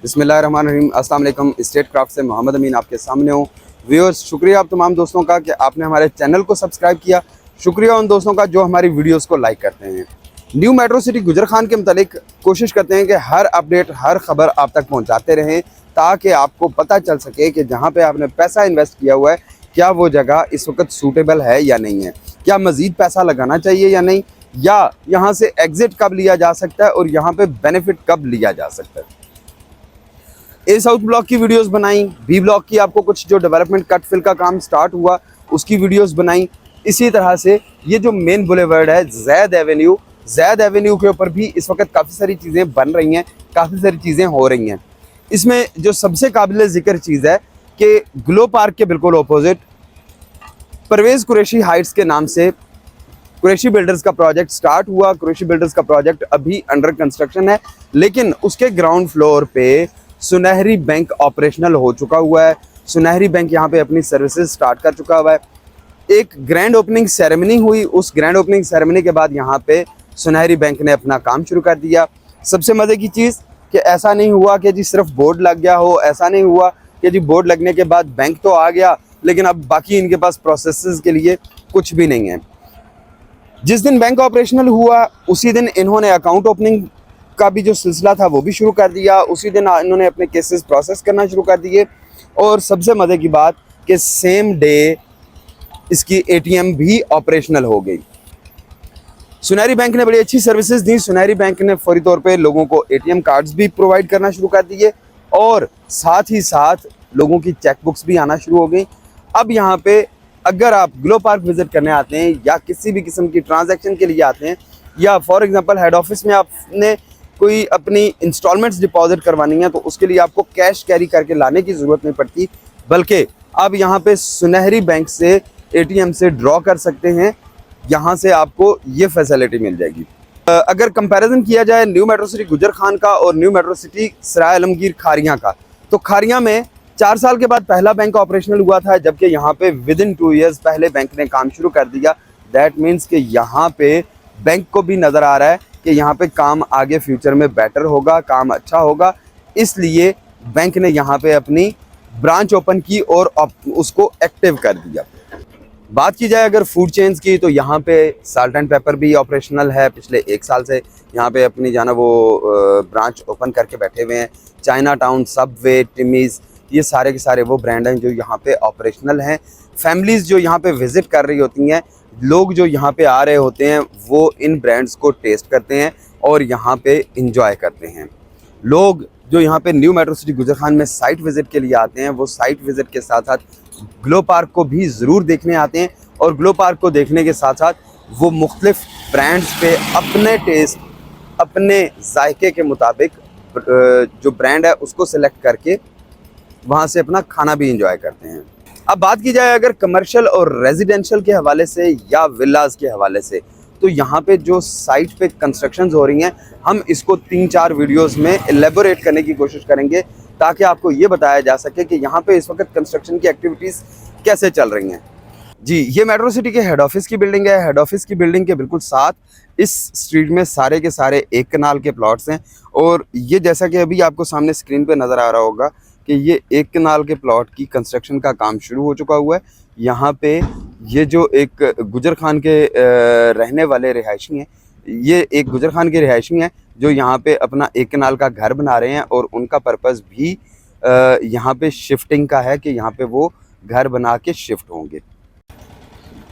बिस्मिल्लाहिर्रहमानिर्रहीम। अस्सलाम वालेकुम। स्टेट क्राफ्ट से मोहम्मद अमीन आपके सामने हूँ। व्यूअर्स, शुक्रिया आप तमाम दोस्तों का कि आपने हमारे चैनल को सब्सक्राइब किया। शुक्रिया उन दोस्तों का जो हमारी वीडियोस को लाइक करते हैं। न्यू मेट्रो सिटी गुजर खान के मुतालिक कोशिश करते हैं कि हर अपडेट, हर खबर आप तक पहुँचाते रहें, ताकि आपको पता चल सके कि जहाँ पर आपने पैसा इन्वेस्ट किया हुआ है, क्या वो जगह इस वक्त सूटेबल है या नहीं है, क्या मज़ीद पैसा लगाना चाहिए या नहीं, या यहाँ से एग्ज़िट कब लिया जा सकता है और यहाँ पे बेनिफिट कब लिया जा सकता है। ए साउथ ब्लॉक की वीडियोस बनाई, बी ब्लॉक की आपको कुछ जो डेवलपमेंट कट फिल का काम स्टार्ट हुआ उसकी वीडियोस बनाई। इसी तरह से ये जो मेन बुलेवर्ड है जैद एवेन्यू के ऊपर भी इस वक्त काफ़ी सारी चीज़ें बन रही हैं, काफ़ी सारी चीज़ें हो रही हैं। इसमें जो सबसे काबिल ज़िक्र चीज़ है कि ग्लो पार्क के बिल्कुल अपोजिट परवेज़ कुरैशी हाइट्स के नाम से कुरैशी बिल्डर्स का प्रोजेक्ट स्टार्ट हुआ। कुरैशी बिल्डर्स का प्रोजेक्ट अभी अंडर कंस्ट्रक्शन है, लेकिन उसके ग्राउंड फ्लोर पे सुनहरी बैंक ऑपरेशनल हो चुका हुआ है। सुनहरी बैंक यहाँ पे अपनी सर्विसेज स्टार्ट कर चुका हुआ है। एक ग्रैंड ओपनिंग सेरेमनी हुई, उस ग्रैंड ओपनिंग सेरेमनी के बाद यहाँ पे सुनहरी बैंक ने अपना काम शुरू कर दिया। सबसे मज़े की चीज़ कि ऐसा नहीं हुआ कि जी सिर्फ बोर्ड लग गया हो, ऐसा नहीं हुआ कि जी बोर्ड लगने के बाद बैंक तो आ गया लेकिन अब बाकी इनके पास प्रोसेसेस के लिए कुछ भी नहीं है। जिस दिन बैंक ऑपरेशनल हुआ उसी दिन इन्होंने अकाउंट ओपनिंग का भी जो सिलसिला था वो भी शुरू कर दिया। उसी दिन इन्होंने अपने केसेस प्रोसेस करना शुरू कर दिए और सबसे मज़े की बात कि सेम डे इसकी एटीएम भी ऑपरेशनल हो गई। सुनहरी बैंक ने बड़ी अच्छी सर्विसेज दी। सुनहरी बैंक ने फौरी तौर पे लोगों को एटीएम कार्ड्स भी प्रोवाइड करना शुरू कर दिए और साथ ही साथ लोगों की चेकबुक्स भी आना शुरू हो गई। अब यहाँ पे अगर आप ग्लो पार्क विजिट करने आते हैं या किसी भी किस्म की ट्रांजैक्शन के लिए आते हैं, या फॉर एग्जांपल हेड ऑफिस में आपने कोई अपनी इंस्टॉलमेंट्स डिपॉजिट करवानी है, तो उसके लिए आपको कैश कैरी करके लाने की ज़रूरत नहीं पड़ती, बल्कि आप यहाँ पे सुनहरी बैंक से एटीएम से ड्रॉ कर सकते हैं। यहाँ से आपको ये फैसिलिटी मिल जाएगी। अगर कंपैरिजन किया जाए न्यू मेट्रो सिटी गुजर खान का और न्यू मेट्रो सिटी सराय आलमगीर खारियाँ का, तो खारियाँ में 4 साल के बाद पहला बैंक ऑपरेशनल हुआ था, जबकि यहाँ पे विदिन 2 ईयर्स पहले बैंक ने काम शुरू कर दिया। दैट मीन्स कि यहाँ पे बैंक को भी नज़र आ रहा है कि यहाँ पे काम आगे फ्यूचर में बेटर होगा, काम अच्छा होगा, इसलिए बैंक ने यहाँ पे अपनी ब्रांच ओपन की और उसको एक्टिव कर दिया। बात की जाए अगर फूड चेन्स की, तो यहाँ पे साल्ट एंड पेपर भी ऑपरेशनल है। पिछले 1 साल से यहाँ पे अपनी जाना वो ब्रांच ओपन करके बैठे हुए हैं। चाइना टाउन, सबवे, टिमीज़, ये सारे के सारे वो ब्रांड हैं जो यहाँ पे ऑपरेशनल हैं। फैमिलीज़ जो यहाँ पे विज़िट कर रही होती हैं, लोग जो यहाँ पे आ रहे होते हैं, वो इन ब्रांड्स को टेस्ट करते हैं और यहाँ पे इंजॉय करते हैं। लोग जो यहाँ पे न्यू मेट्रो सिटी गुजर खान में साइट विज़िट के लिए आते हैं, वो साइट विज़िट के साथ साथ ग्लो पार्क को भी ज़रूर देखने आते हैं, और ग्लो पार्क को देखने के साथ साथ वो मुख्तलिफ ब्रांड्स पे अपने टेस्ट, अपने जायके के मुताबिक जो ब्रांड है उसको सिलेक्ट करके वहाँ से अपना खाना भी इंजॉय करते हैं। अब बात की जाए अगर कमर्शियल और रेजिडेंशियल के हवाले से या विलाज के हवाले से, तो यहाँ पे जो साइट पे कंस्ट्रक्शंस हो रही हैं, हम इसको 3-4 वीडियोस में एलेबोरेट करने की कोशिश करेंगे, ताकि आपको ये बताया जा सके कि यहाँ पे इस वक्त कंस्ट्रक्शन की एक्टिविटीज़ कैसे चल रही हैं। जी, ये मेट्रो सिटी के हेड ऑफिस की बिल्डिंग है। हेड ऑफिस की बिल्डिंग के बिल्कुल साथ इस स्ट्रीट में सारे के सारे 1 कनाल के प्लॉट्स हैं, और ये जैसा कि अभी आपको सामने स्क्रीन पे नज़र आ रहा होगा कि ये 1 कनाल के प्लॉट की कंस्ट्रक्शन का काम शुरू हो चुका हुआ है। यहाँ पे ये जो एक गुजर खान के रहने वाले रिहायशी हैं, ये एक गुजर खान के रिहायशी हैं जो यहाँ पे अपना 1 कनाल का घर बना रहे हैं, और उनका पर्पज़ भी यहाँ पे शिफ्टिंग का है कि यहाँ पे वो घर बना के शिफ्ट होंगे।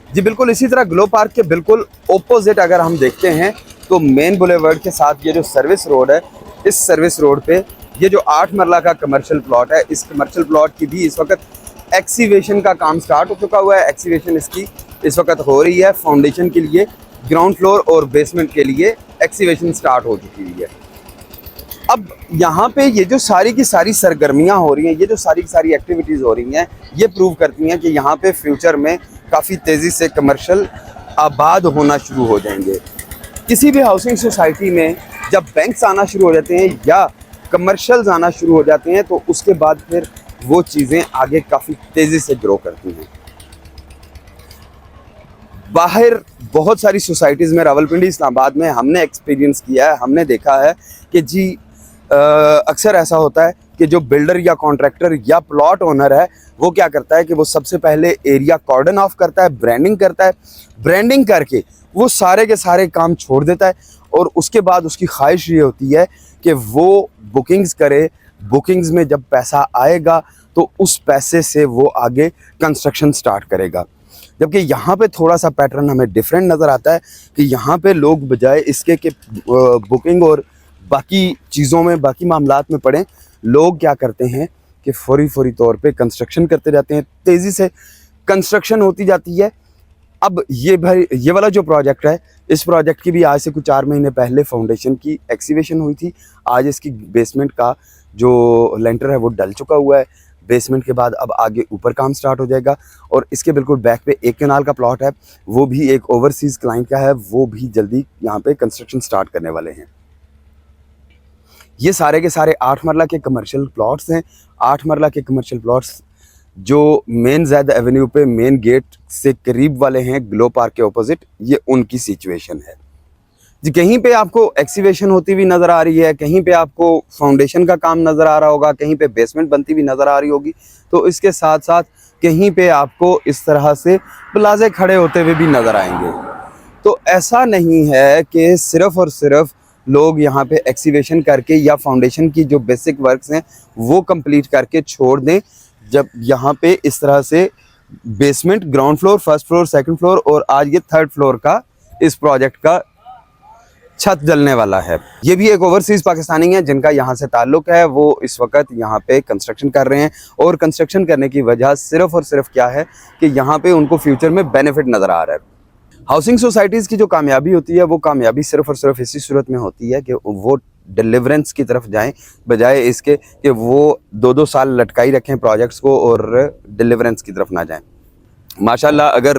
जी बिल्कुल, इसी तरह ग्लो पार्क के बिल्कुल ओपोजिट अगर हम देखते हैं, तो मेन बुलेवर्ड के साथ ये जो सर्विस रोड है, इस सर्विस रोड पे ये जो 8 मरला का कमर्शियल प्लॉट है, इस कमर्शियल प्लॉट की भी इस वक्त एक्सीवेशन का काम स्टार्ट हो चुका हुआ है। एक्सीवेशन इसकी इस वक्त हो रही है। फाउंडेशन के लिए, ग्राउंड फ्लोर और बेसमेंट के लिए एक्सीवेशन स्टार्ट हो चुकी हुई है। अब यहाँ पे ये जो सारी की सारी सरगर्मियाँ हो रही हैं, ये जो सारी की सारी एक्टिविटीज़ हो रही हैं, ये प्रूव करती हैं कि यहाँ पे फ्यूचर में काफ़ी तेज़ी से कमर्शियल आबाद होना शुरू हो जाएंगे। किसी भी हाउसिंग सोसाइटी में जब बैंक्स आना शुरू हो जाते हैं या कमर्शियल्स आना शुरू हो जाते हैं, तो उसके बाद फिर वो चीज़ें आगे काफ़ी तेज़ी से ग्रो करती हैं। बाहर बहुत सारी सोसाइटीज़ में, रावलपिंडी, इस्लामाबाद में हमने एक्सपीरियंस किया है, हमने देखा है कि जी अक्सर ऐसा होता है कि जो बिल्डर या कॉन्ट्रैक्टर या प्लॉट ओनर है वो क्या करता है कि वो सबसे पहले एरिया कॉर्डन ऑफ करता है, ब्रांडिंग करता है। ब्रांडिंग करके वो सारे के सारे काम छोड़ देता है और उसके बाद उसकी ख्वाहिश ये होती है कि वो बुकिंग्स करे। बुकिंग्स में जब पैसा आएगा तो उस पैसे से वो आगे कंस्ट्रक्शन स्टार्ट करेगा। जबकि यहाँ पे थोड़ा सा पैटर्न हमें डिफरेंट नज़र आता है कि यहाँ पे लोग बजाय इसके कि बुकिंग और बाकी चीज़ों में, बाकी मामलात में पड़ें, लोग क्या करते हैं कि फौरी तौर पे कंस्ट्रक्शन करते जाते हैं। तेज़ी से कंस्ट्रक्शन होती जाती है। अब ये वाला जो प्रोजेक्ट है, इस प्रोजेक्ट की भी आज से कुछ 4 महीने पहले फाउंडेशन की एक्सीवेशन हुई थी। आज इसकी बेसमेंट का जो लेंटर है वो डल चुका हुआ है। बेसमेंट के बाद अब आगे ऊपर काम स्टार्ट हो जाएगा और इसके बिल्कुल बैक पे 1 कनाल का प्लॉट है, वो भी एक ओवरसीज़ क्लाइंट का है, वो भी जल्दी यहाँ पे कंस्ट्रक्शन स्टार्ट करने वाले हैं। ये सारे के सारे 8 मरला के कमर्शियल प्लॉट्स हैं। 8 मरला के कमर्शियल प्लॉट्स जो मेन ज़ैद एवेन्यू पे मेन गेट से करीब वाले हैं, ग्लो पार्क के ऑपोजिट, ये उनकी सिचुएशन है जी। कहीं पे आपको एक्सीवेशन होती हुई नज़र आ रही है, कहीं पे आपको फाउंडेशन का काम नज़र आ रहा होगा, कहीं पे बेसमेंट बनती हुई नज़र आ रही होगी, तो इसके साथ साथ कहीं पे आपको इस तरह से प्लाजे खड़े होते हुए भी नज़र आएंगे। तो ऐसा नहीं है कि सिर्फ़ और सिर्फ लोग यहाँ पे एक्सीवेशन करके या फाउंडेशन की जो बेसिक वर्क्स हैं वो कंप्लीट करके छोड़ दें। जब यहाँ पे इस तरह से basement, ground floor, first floor, second floor और आज ये 3rd फ्लोर का इस प्रोजेक्ट का छत जलने वाला है। ये भी एक ओवरसीज़ पाकिस्तानी है जिनका यहाँ से ताल्लुक़ है, वो इस वक्त यहाँ पे कंस्ट्रक्शन कर रहे हैं और कंस्ट्रक्शन करने की वजह सिर्फ़ और सिर्फ क्या है कि यहाँ पे उनको फ्यूचर में बेनिफिट नज़र आ रहा है। हाउसिंग सोसाइटीज़ की जो कामयाबी होती है वो कामयाबी सिर्फ़ और सिर्फ इसी सूरत में होती है कि वो डिलीवरेंस की तरफ जाएं, बजाय इसके कि वो 2-2 साल लटकाई रखें प्रोजेक्ट्स को और डिलीवरेंस की तरफ ना जाएं। माशाल्लाह अगर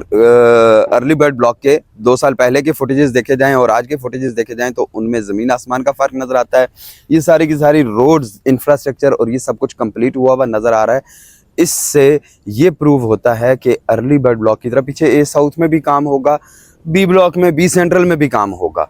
अर्ली बर्ड ब्लॉक के 2 साल पहले के फुटेजेस देखे जाएं और आज के फुटेजेस देखे जाएं तो उनमें ज़मीन आसमान का फ़र्क नज़र आता है। ये सारी की सारी रोड्स, इंफ्रास्ट्रक्चर और ये सब कुछ कंप्लीट हुआ हुआ नज़र आ रहा है। इससे ये प्रूव होता है कि अर्ली बर्ड ब्लॉक की तरफ पीछे ए साउथ में भी काम होगा, बी ब्लॉक में, बी सेंट्रल में भी काम होगा,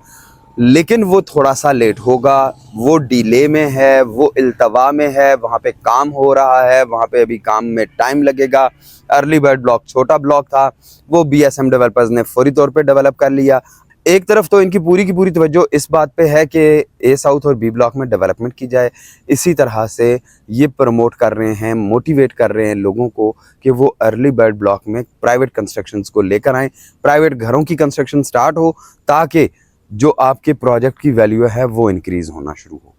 लेकिन वो थोड़ा सा लेट होगा, वो डिले में है, वो इल्तवा में है, वहाँ पे काम हो रहा है, वहाँ पे अभी काम में टाइम लगेगा। अर्ली बर्ड ब्लॉक छोटा ब्लॉक था, वो बीएसएम डेवलपर्स ने फौरी तौर पे डेवलप कर लिया। एक तरफ तो इनकी पूरी की पूरी तवज्जो इस बात पे है कि ए साउथ और बी ब्लॉक में डेवलपमेंट की जाए, इसी तरह से ये प्रमोट कर रहे हैं, मोटिवेट कर रहे हैं लोगों को कि वो अर्ली बर्ड ब्लॉक में प्राइवेट कंस्ट्रक्शंस को लेकर आएँ, प्राइवेट घरों की कंस्ट्रक्शन स्टार्ट हो ताकि जो आपके प्रोजेक्ट की वैल्यू है वो इंक्रीज होना शुरू हो।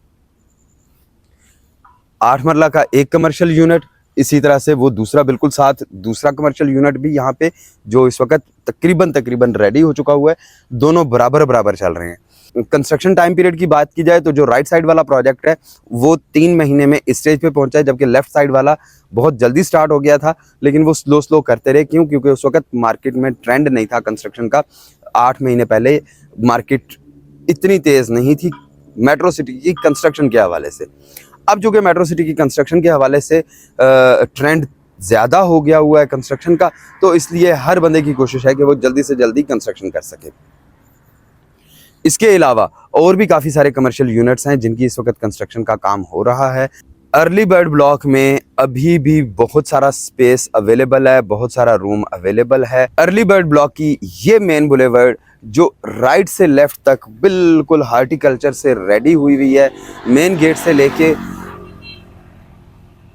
8 मरला का एक कमर्शियल यूनिट, इसी तरह से वो दूसरा बिल्कुल साथ दूसरा कमर्शियल यूनिट भी यहाँ पे जो इस वक्त तकरीबन रेडी हो चुका हुआ है, दोनों बराबर चल रहे हैं। कंस्ट्रक्शन टाइम पीरियड की बात की जाए तो जो राइट साइड वाला प्रोजेक्ट है वो 3 महीने में स्टेज पे पहुंचा है, जबकि लेफ्ट साइड वाला बहुत जल्दी स्टार्ट हो गया था, लेकिन वो स्लो करते रहे। क्यों? क्योंकि उस वक्त मार्केट में ट्रेंड नहीं था कंस्ट्रक्शन का। 8 महीने पहले मार्केट इतनी तेज़ नहीं थी मेट्रो सिटी की कंस्ट्रक्शन के हवाले से। अब जो कि मेट्रो सिटी की कंस्ट्रक्शन के हवाले से ट्रेंड ज़्यादा हो गया हुआ है कंस्ट्रक्शन का, तो इसलिए हर बंदे की कोशिश है कि वो जल्दी से जल्दी कंस्ट्रक्शन कर सके। इसके अलावा और भी काफ़ी सारे कमर्शियल यूनिट्स हैं जिनकी इस वक्त कंस्ट्रक्शन का काम हो रहा है। अर्ली बर्ड ब्लॉक में अभी भी बहुत सारा स्पेस अवेलेबल है, बहुत सारा रूम अवेलेबल है। अर्ली बर्ड ब्लॉक की ये मेन बुलेवर्ड जो राइट से लेफ्ट तक बिल्कुल हार्टिकल्चर से रेडी हुई है, मेन गेट से लेके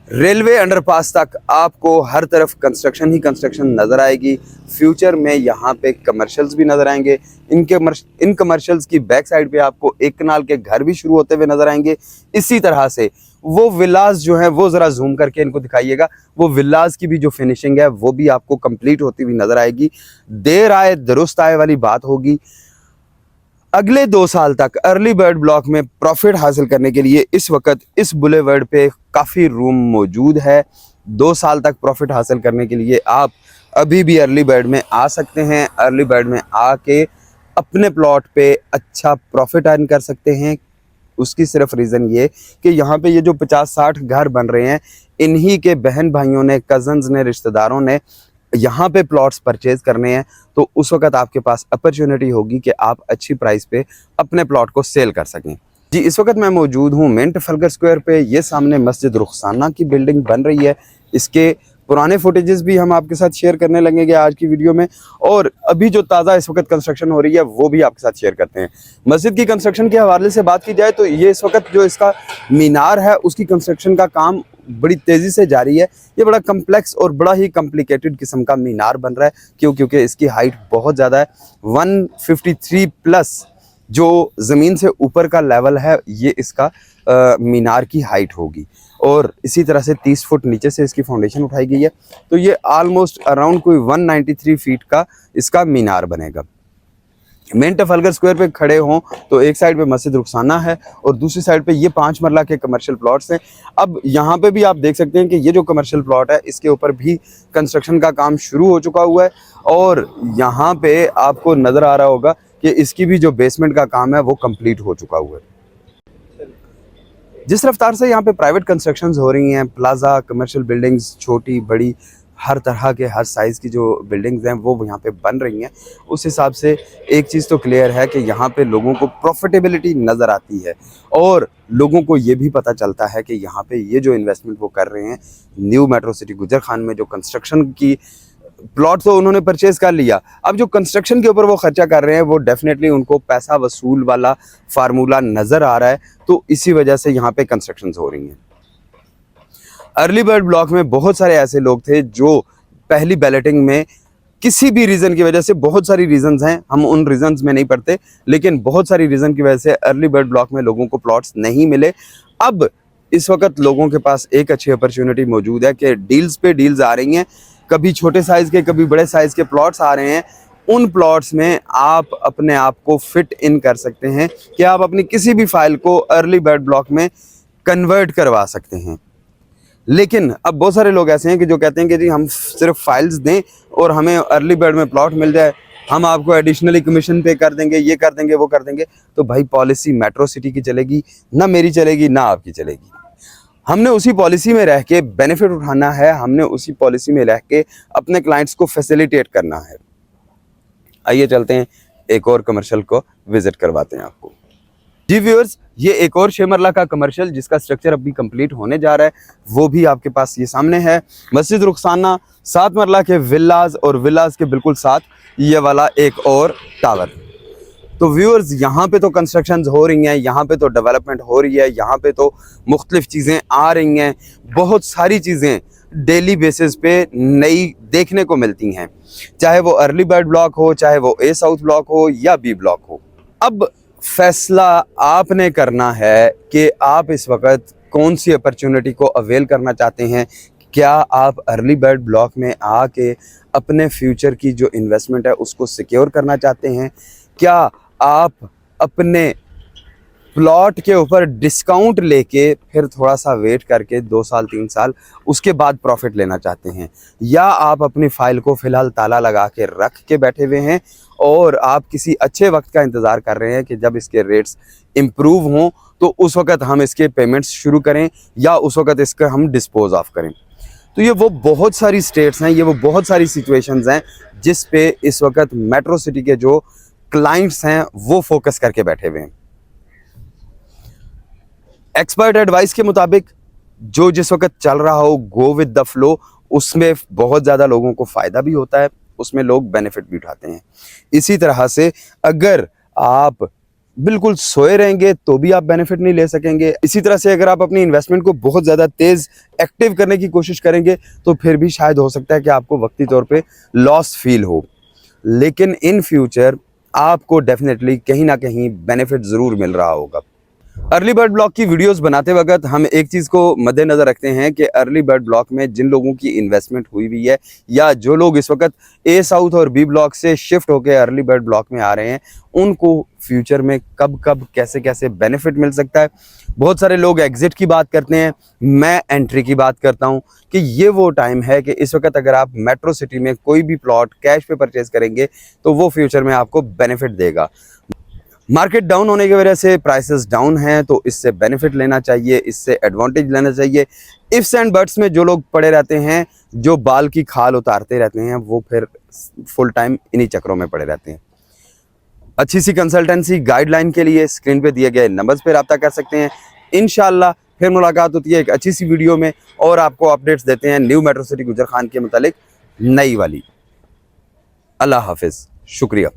रेलवे अंडरपास तक आपको हर तरफ कंस्ट्रक्शन ही कंस्ट्रक्शन नज़र आएगी। फ्यूचर में यहाँ पे कमर्शियल्स भी नज़र आएंगे। इन कमर्शियल्स की बैक साइड पे आपको 1 कनाल के घर भी शुरू होते हुए नज़र आएंगे। इसी तरह से वो विलास जो हैं वो ज़रा जूम करके इनको दिखाइएगा, वो विलास की भी जो फिनिशिंग है वो भी आपको कंप्लीट होती हुई नज़र आएगी। देर आए दुरुस्त आए वाली बात होगी। अगले 2 साल तक अर्ली बर्ड ब्लॉक में प्रॉफिट हासिल करने के लिए इस वक्त इस बुलेवर्ड पे काफ़ी रूम मौजूद है। 2 साल तक प्रॉफिट हासिल करने के लिए आप अभी भी अर्ली बर्ड में आ सकते हैं। अर्ली बर्ड में आके अपने प्लॉट पे अच्छा प्रॉफिट अर्न कर सकते हैं। उसकी सिर्फ रीज़न ये कि यहाँ पे ये जो 50-60 घर बन रहे हैं, इन्हीं के बहन भाइयों ने, कज़न्स ने, रिश्तेदारों ने यहाँ पे प्लॉट्स परचेज करने हैं, तो उस वक्त आपके पास अपॉर्चुनिटी होगी कि आप अच्छी प्राइस पे अपने प्लॉट को सेल कर सकें। जी, इस वक्त मैं मौजूद हूँ मिंट ट्रफलगर स्क्वायर पे। ये सामने मस्जिद रुखसाना की बिल्डिंग बन रही है। इसके पुराने फुटेजेस भी हम आपके साथ शेयर करने लगेंगे आज की वीडियो में, और अभी जो ताज़ा इस वक्त कंस्ट्रक्शन हो रही है वो भी आपके साथ शेयर करते हैं। मस्जिद की कंस्ट्रक्शन के हवाले से बात की जाए तो ये इस वक्त जो इसका मीनार है उसकी कंस्ट्रक्शन का काम बड़ी तेज़ी से जारी है। ये बड़ा कम्प्लेक्स और बड़ा ही कॉम्प्लिकेटेड किस्म का मीनार बन रहा है। क्योंकि इसकी हाइट बहुत ज़्यादा है, 153 प्लस जो ज़मीन से ऊपर का लेवल है ये इसका मीनार की हाइट होगी, और इसी तरह से 30 फुट नीचे से इसकी फाउंडेशन उठाई गई है। तो ये ऑलमोस्ट अराउंड कोई 193 फीट का इसका मीनार बनेगा। मिंट ट्रफलगर स्क्वायर पे खड़े हों तो एक साइड पे मस्जिद रुखसाना है और दूसरी साइड पे ये 5 मरला के कमर्शियल प्लॉट्स हैं। अब यहाँ पे भी आप देख सकते हैं कि ये जो कमर्शियल प्लॉट है इसके ऊपर भी कंस्ट्रक्शन का काम शुरू हो चुका हुआ है, और यहाँ पे आपको नज़र आ रहा होगा कि इसकी भी जो बेसमेंट का काम है वो कंप्लीट हो चुका हुआ है। जिस रफ्तार से यहाँ पे प्राइवेट कंस्ट्रक्शंस हो रही हैं, प्लाजा, कमर्शियल बिल्डिंग्स, छोटी बड़ी हर तरह के हर साइज़ की जो बिल्डिंग्स हैं वो यहाँ पे बन रही हैं, उस हिसाब से एक चीज़ तो क्लियर है कि यहाँ पे लोगों को प्रॉफिटेबिलिटी नज़र आती है, और लोगों को ये भी पता चलता है कि यहाँ पे ये जो इन्वेस्टमेंट वो कर रहे हैं न्यू मेट्रो सिटी गुजर खान में, जो कंस्ट्रक्शन की प्लॉट तो उन्होंने परचेज कर लिया, अब जो कंस्ट्रक्शन के ऊपर वो खर्चा कर रहे हैं वो डेफिनेटली उनको पैसा वसूल वाला फार्मूला नज़र आ रहा है। तो इसी वजह से यहाँ पे कंस्ट्रक्शंस हो रही हैं। अर्ली बर्ड ब्लॉक में बहुत सारे ऐसे लोग थे जो पहली बैलेटिंग में किसी भी रीज़न की वजह से, बहुत सारी रीजंस हैं, हम उन रीजंस में नहीं पढ़ते, लेकिन बहुत सारी रीज़न की वजह से अर्ली बर्ड ब्लॉक में लोगों को प्लॉट्स नहीं मिले। अब इस वक्त लोगों के पास एक अच्छी अपॉर्चुनिटी मौजूद है कि डील्स पे डील्स आ रही हैं, कभी छोटे साइज़ के कभी बड़े साइज़ के प्लॉट्स आ रहे हैं। उन प्लॉट्स में आप अपने आप को फिट इन कर सकते हैं कि आप अपनी किसी भी फाइल को अर्ली बर्ड ब्लॉक में कन्वर्ट करवा सकते हैं। लेकिन अब बहुत सारे लोग ऐसे हैं कि जो कहते हैं कि जी हम सिर्फ फाइल्स दें और हमें अर्ली बर्ड में प्लॉट मिल जाए, हम आपको एडिशनली कमीशन पे कर देंगे, ये कर देंगे, वो कर देंगे। तो भाई पॉलिसी मेट्रो सिटी की चलेगी ना, मेरी चलेगी ना आपकी चलेगी। हमने उसी पॉलिसी में रह के बेनिफिट उठाना है, हमने उसी पॉलिसी में रह के अपने क्लाइंट्स को फैसिलिटेट करना है। आइए चलते हैं एक और कमर्शियल को विजिट करवाते हैं आपको। जी व्यूअर्स, ये एक और 6 मरला का कमर्शियल जिसका स्ट्रक्चर अभी कंप्लीट होने जा रहा है वो भी आपके पास ये सामने है। मस्जिद रुखसाना, 7 मरला के विल्लाज और विल्लाज के बिल्कुल साथ ये वाला एक और टावर। तो व्यूअर्स, यहाँ पे तो कंस्ट्रक्शंस हो रही हैं, यहाँ पे तो डेवलपमेंट हो रही है, यहाँ पे तो मुख्तलिफ चीज़ें आ रही हैं, बहुत सारी चीज़ें डेली बेसिस पे नई देखने को मिलती हैं, चाहे वो अर्ली बर्ड ब्लॉक हो, चाहे वो ए साउथ ब्लॉक हो या बी ब्लॉक हो। अब फैसला आपने करना है कि आप इस वक्त कौन सी अपॉर्चुनिटी को अवेल करना चाहते हैं। क्या आप अर्ली बर्ड ब्लॉक में आके अपने फ्यूचर की जो इन्वेस्टमेंट है उसको सिक्योर करना चाहते हैं? क्या आप अपने प्लॉट के ऊपर डिस्काउंट लेके फिर थोड़ा सा वेट करके 2 साल 3 साल उसके बाद प्रॉफिट लेना चाहते हैं? या आप अपनी फाइल को फ़िलहाल ताला लगा के रख के बैठे हुए हैं और आप किसी अच्छे वक्त का इंतज़ार कर रहे हैं कि जब इसके रेट्स इम्प्रूव हों तो उस वक्त हम इसके पेमेंट्स शुरू करें या उस वक्त इसका हम डिस्पोज ऑफ करें? तो ये वो बहुत सारी स्टेट्स हैं, ये वो बहुत सारी सिचुएशंस हैं जिस पे इस वक्त मेट्रो सिटी के जो क्लाइंट्स हैं वो फोकस करके बैठे हुए हैं। एक्सपर्ट एडवाइस के मुताबिक जो जिस वक्त चल रहा हो, गो विद द फ्लो, उसमें बहुत ज़्यादा लोगों को फ़ायदा भी होता है, उसमें लोग बेनिफिट भी उठाते हैं। इसी तरह से अगर आप बिल्कुल सोए रहेंगे तो भी आप बेनिफिट नहीं ले सकेंगे। इसी तरह से अगर आप अपनी इन्वेस्टमेंट को बहुत ज़्यादा तेज़ एक्टिव करने की कोशिश करेंगे तो फिर भी शायद हो सकता है कि आपको वक्ती तौर पे लॉस फील हो, लेकिन इन फ्यूचर आपको डेफिनेटली कहीं ना कहीं बेनिफिट ज़रूर मिल रहा होगा। अर्ली बर्ड ब्लॉक की वीडियोस बनाते वक्त हम एक चीज़ को मद्देनज़र रखते हैं कि अर्ली बर्ड ब्लॉक में जिन लोगों की इन्वेस्टमेंट हुई हुई है या जो लोग इस वक्त ए साउथ और बी ब्लॉक से शिफ्ट होकर अर्ली बर्ड ब्लॉक में आ रहे हैं, उनको फ्यूचर में कब कब कैसे कैसे बेनिफिट मिल सकता है। बहुत सारे लोग एग्ज़िट की बात करते हैं, मैं एंट्री की बात करता हूं कि ये वो टाइम है कि इस वक्त अगर आप मेट्रो सिटी में कोई भी प्लॉट कैश पे परचेज़ करेंगे तो वो फ्यूचर में आपको बेनिफिट देगा। मार्केट डाउन होने की वजह से प्राइसेस डाउन हैं तो इससे बेनिफिट लेना चाहिए, इससे एडवांटेज लेना चाहिए। इफ्स एंड बट्स में जो लोग पड़े रहते हैं, जो बाल की खाल उतारते रहते हैं, वो फिर फुल टाइम इन्हीं चक्रों में पड़े रहते हैं। अच्छी सी कंसल्टेंसी गाइडलाइन के लिए स्क्रीन पे दिए गए नंबर्स पे रब्ता कर सकते हैं। इंशाल्लाह फिर मुलाकात होती है एक अच्छी सी वीडियो में और आपको अपडेट्स देते हैं न्यू मेट्रो सिटी गुजर खान के मुतालिक नई वाली। अल्लाह हाफिज़, शुक्रिया।